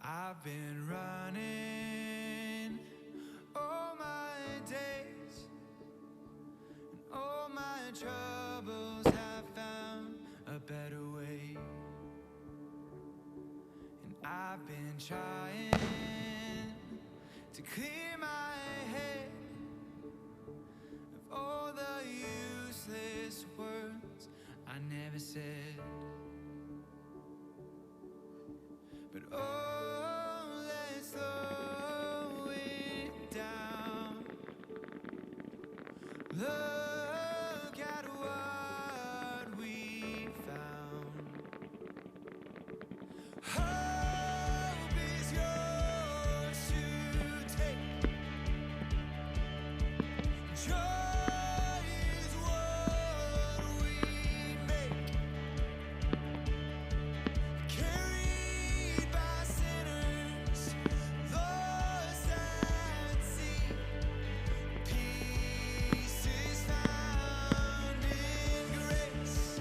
I've been running all my days, and all my troubles have found a better way. And I've been trying to clear my head of all the useless words I never said. But oh, let's slow it down. Look at what we found. Hope is yours to take. Joy is what we make. Carried by sinners, lost at sea. Peace is found in grace.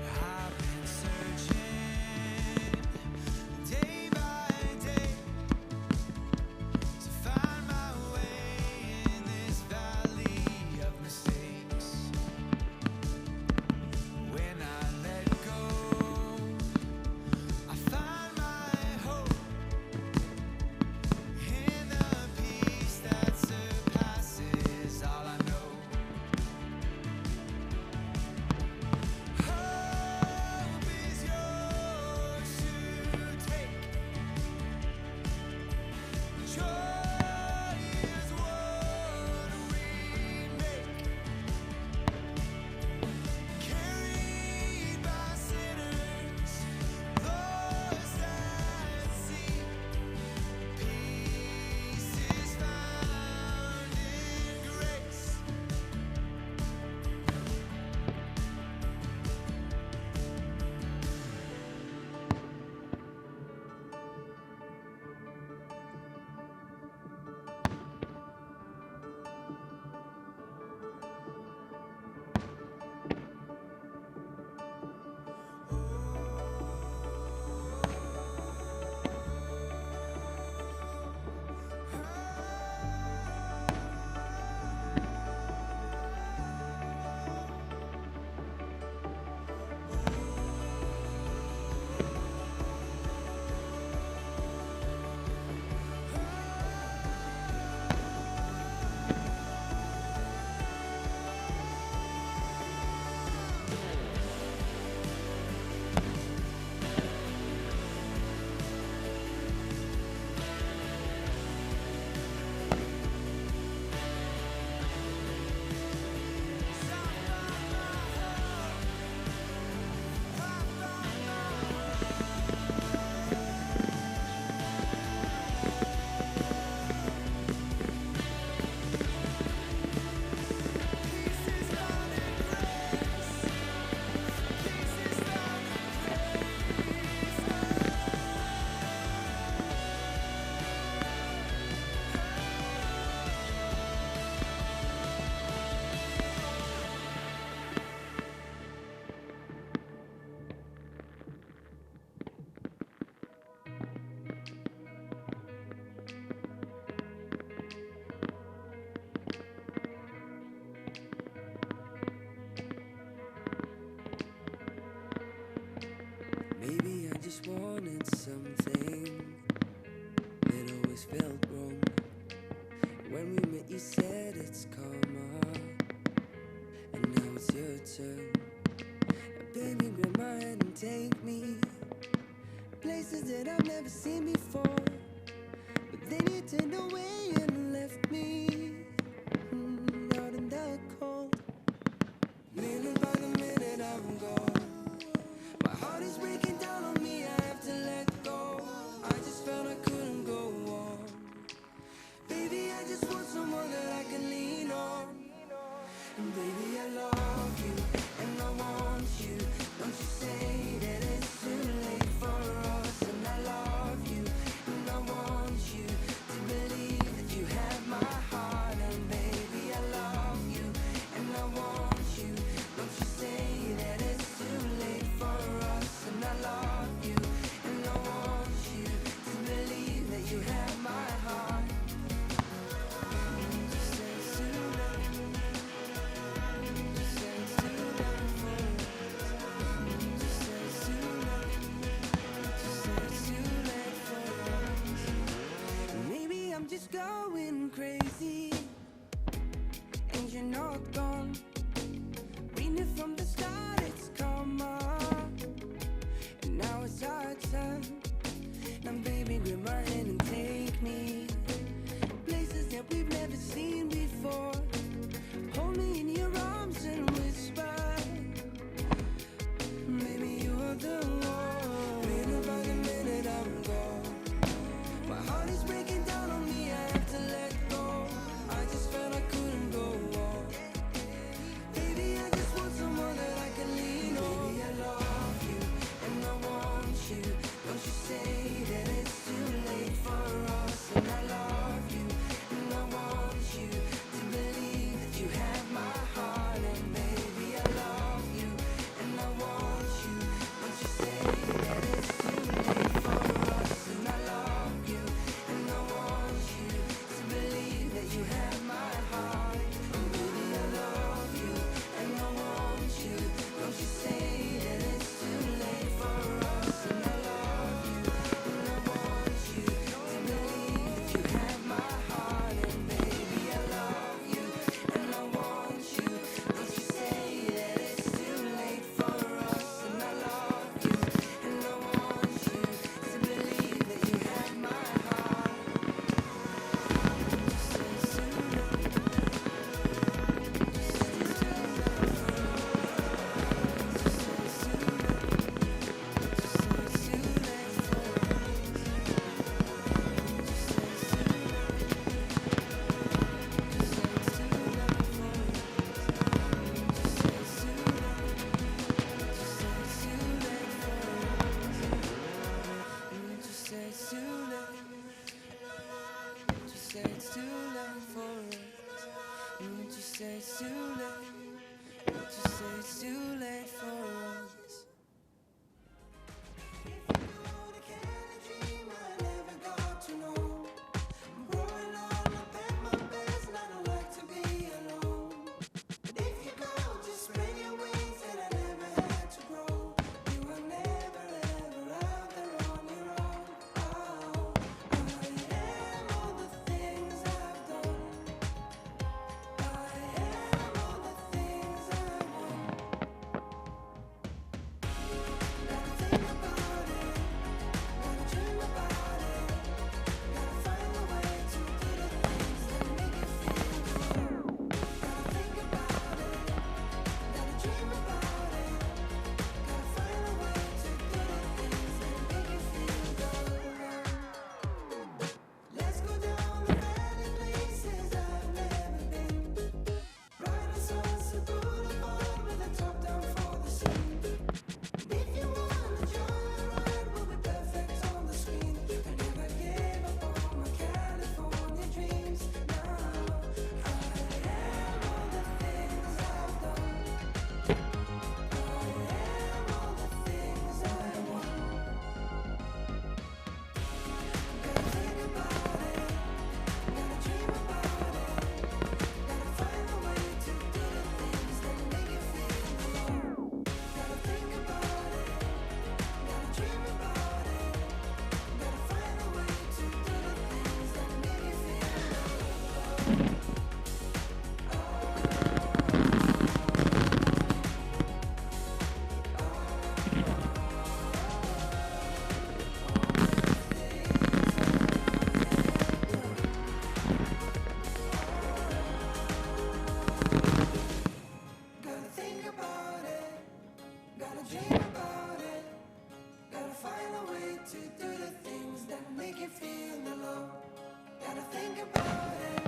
I've been searching day by day to find my way in this valley of mistakes. When I let go, I find my hope in the peace that surpasses all I know. Hope is yours to take. Joy is what we make. Carried by sinners, lost at sea. Peace is found in grace. Maybe I just wanted something that always felt wrong. When we met, you said it's karma, and now it's your turn. Now, baby, grab my hand and take me places that I've never seen before. But then you turned away and left me out in the cold. Minute by the minute, I'm gone. My heart is breaking down on me, I have to let go. I just felt I couldn't go on. Baby, I just want someone that I can lean on. And baby, I love you, and I want you. Don't you say that it's too late for us. And I love you, and I want you to believe that you Gotta dream about it. Gotta find a way to do the things that make you feel alone. Gotta think about it.